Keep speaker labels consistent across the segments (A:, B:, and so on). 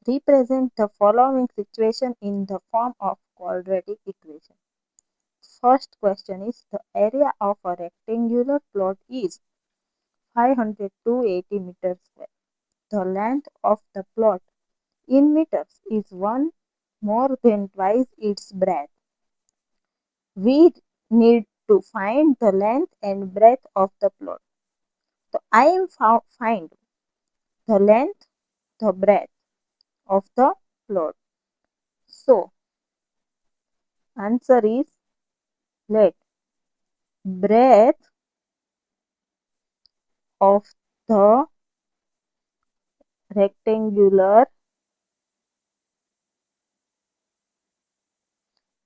A: Represent the following situation in the form of quadratic equation. First question is the area of a rectangular plot is 500 to 80 meters square. The length of the plot in meters is 1 more than twice its breadth. We need to find the length and breadth of the plot. So I am find the length, the breadth of the plot. So answer is, let breadth of the rectangular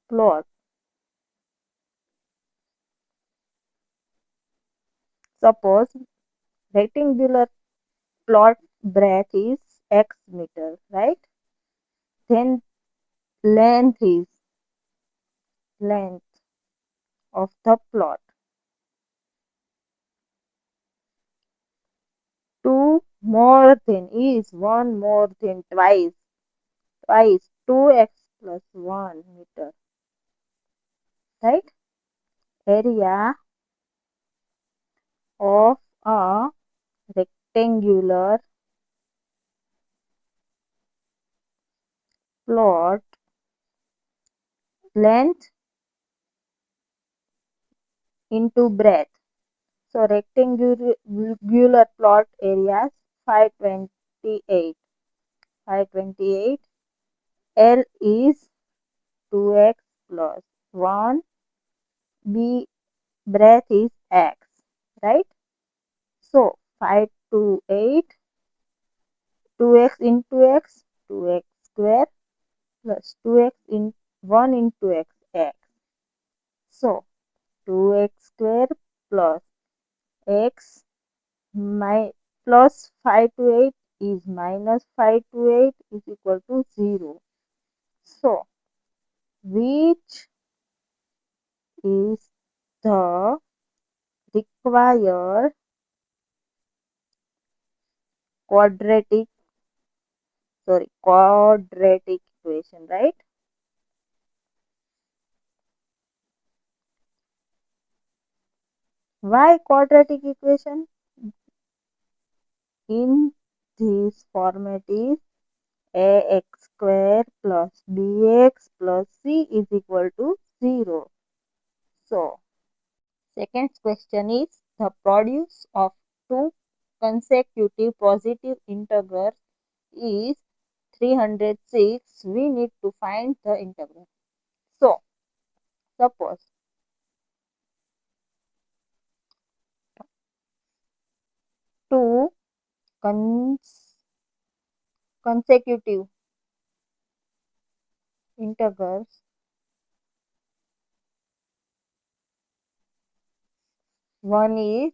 A: plot. Suppose rectangular plot breadth is x meter, right? Then length is length of the plot. 2 more than is 1 more than twice 2x plus 1 meter, right? Area of a rectangular plot, length into breadth. So rectangular plot areas 528. 528. L is 2x plus 1. B breadth is x, right? So 528, 2x into x, 2x square plus 2x in 1 into x. So 2x square plus x plus 5 to 8 is minus 5 to 8 is equal to 0. So which is the required quadratic quadratic equation, right? Why quadratic equation? In this format is ax square plus bx plus c is equal to 0. So second question is the produce of two consecutive positive integers is 306. We need to find the integral. So suppose two consecutive integers, one is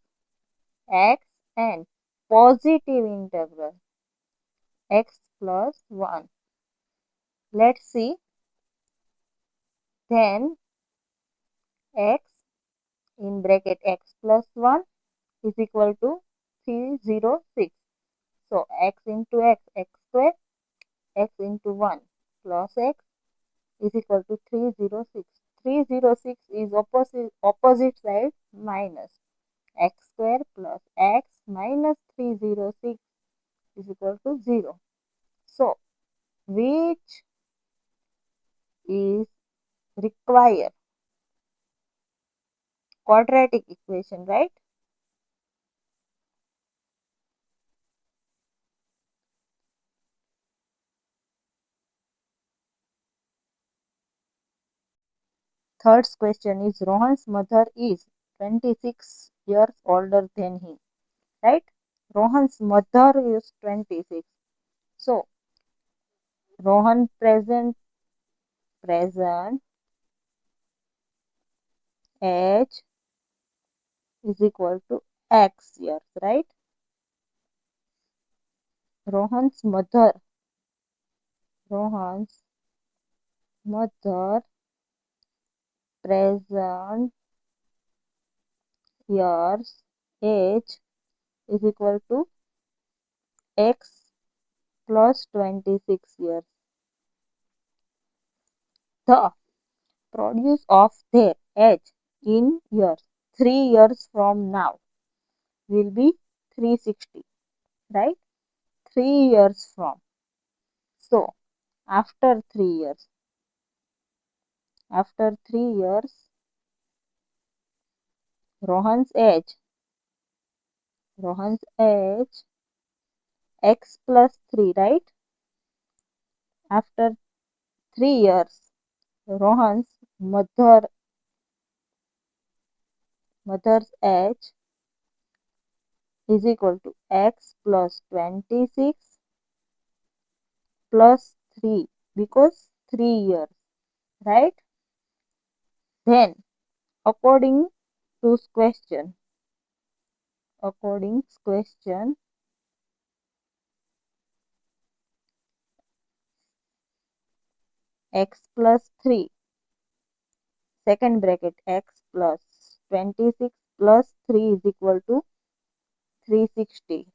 A: x and positive integral x plus 1. Let's see. Then x in bracket x plus 1 is equal to 306. So x into x square, x into 1 plus x is equal to 306. 306 is opposite side minus x square plus x minus 306 is equal to 0. So which is required quadratic equation, right? Third question is Rohan's mother is 26 years older than him, right? Rohan's mother is 26. So Rohan present age is equal to x years, right? Rohan's mother present years age is equal to x plus 26 years. The produce of their age in years 3 years from now will be 360, right? 3 years from. So, after 3 years, Rohan's age, Rohan's age, x plus 3, right? After 3 years, Rohan's mother's age is equal to x plus 26 plus 3 because 3 years, right? Then, according to question, x plus 3, second bracket x plus 26 plus 3 is equal to 360,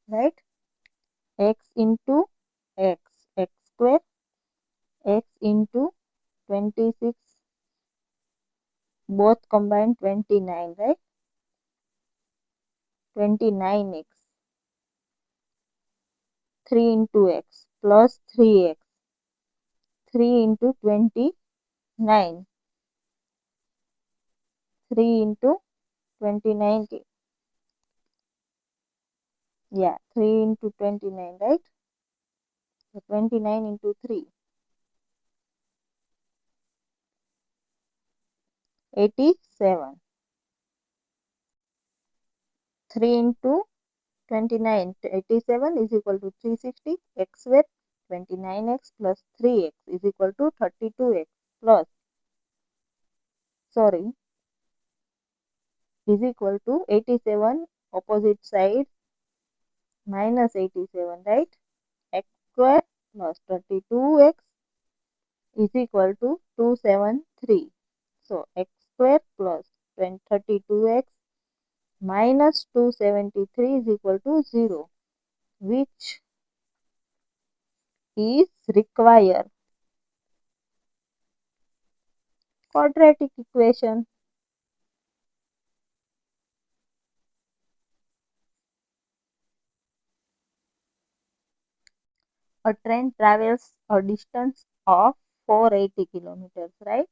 A: right? X into x square, x into 26, both combined 29, right? 29x, 3 into x plus 3x, 3 into 29, 3 into 29, yeah, 3 into 29, right? So 29 into 3, 87. 3 into 29, 87 is equal to 360, x square, 29x plus 3x is equal to 32x plus, sorry, is equal to 87, opposite side, minus 87, right? X square plus 32x is equal to 273. So, x square plus 32x minus 273 is equal to 0, which is required. Quadratic equation. A train travels a distance of 480 kilometers, right?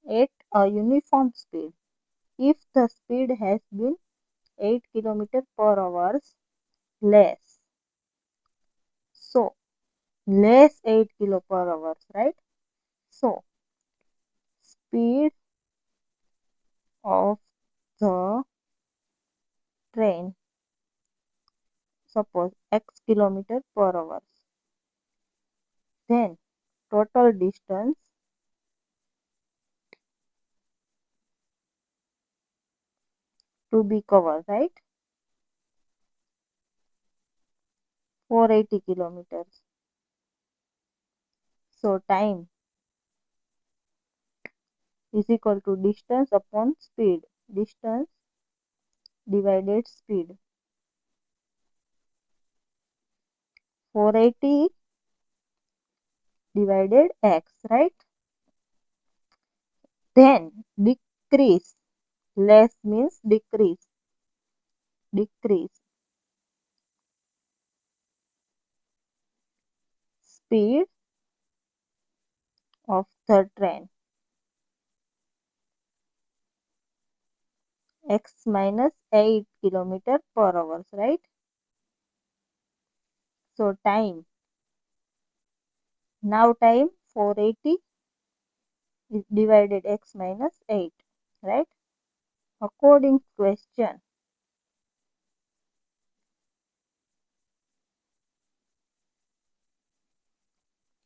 A: At a uniform speed. If the speed has been 8 kilometers per hour less. So, less 8 kilo per hour, right? So, speed of the train, suppose x kilometer per hour. Then, total distance to be covered, right? 480 kilometers. So, time is equal to distance upon speed. Distance divided speed. 480 divided x, right? Then decrease. Less means decrease. Decrease. Speed of the train. X minus 8 kilometer per hour, right? So time. Now time 480 is divided x minus 8, right? According to question,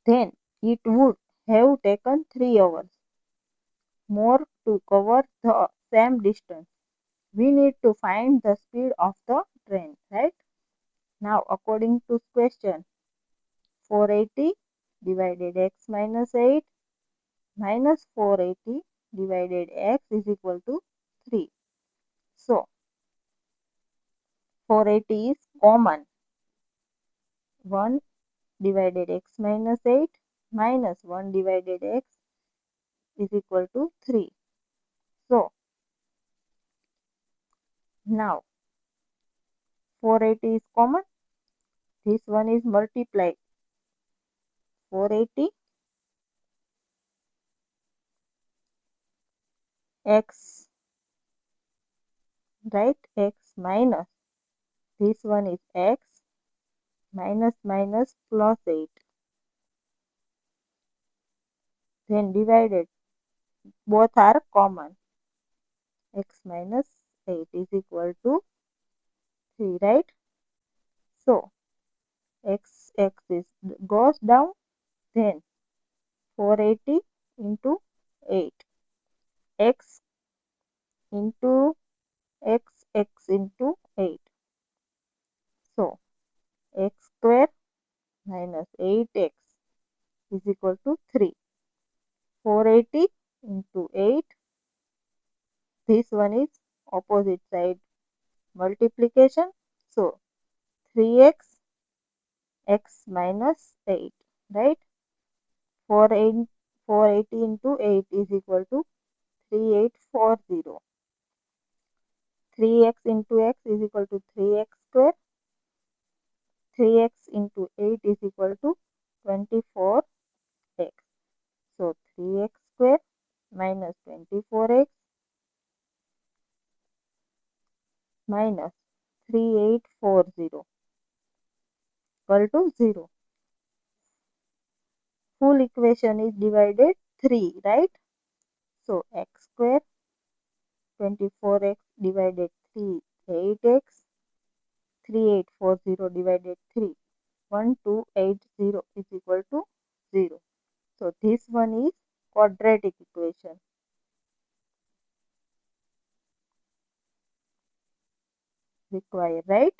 A: then it would have taken 3 hours more to cover the same distance. We need to find the speed of the train, right? Now according to question, 480 divided x minus 8 minus 480 divided x is equal to 3. So 480 is common. 1 divided x minus 8 minus 1 divided x is equal to 3. So, now 480 is common. This one is multiplied. 480 x, right? X minus. This one is x minus minus plus 8. Then divided. Both are common. X minus 8 is equal to 3, right? So, x is goes down. Then 480 into 8. X into x into 8. So, x square minus 8x is equal to 3. 480 into 8. This one is opposite side multiplication. So, 3x x minus 8, right? 480 into 8 is equal to 3840. 3x into x is equal to 3x square. 3x into 8 is equal to 24x. So 3x square minus 24x minus 3840 equal to 0. Full equation is divided 3, right? So x square 24x divided 3, 8x, 3840 divided 3, 1280 is equal to 0. So this one is quadratic equation required, right?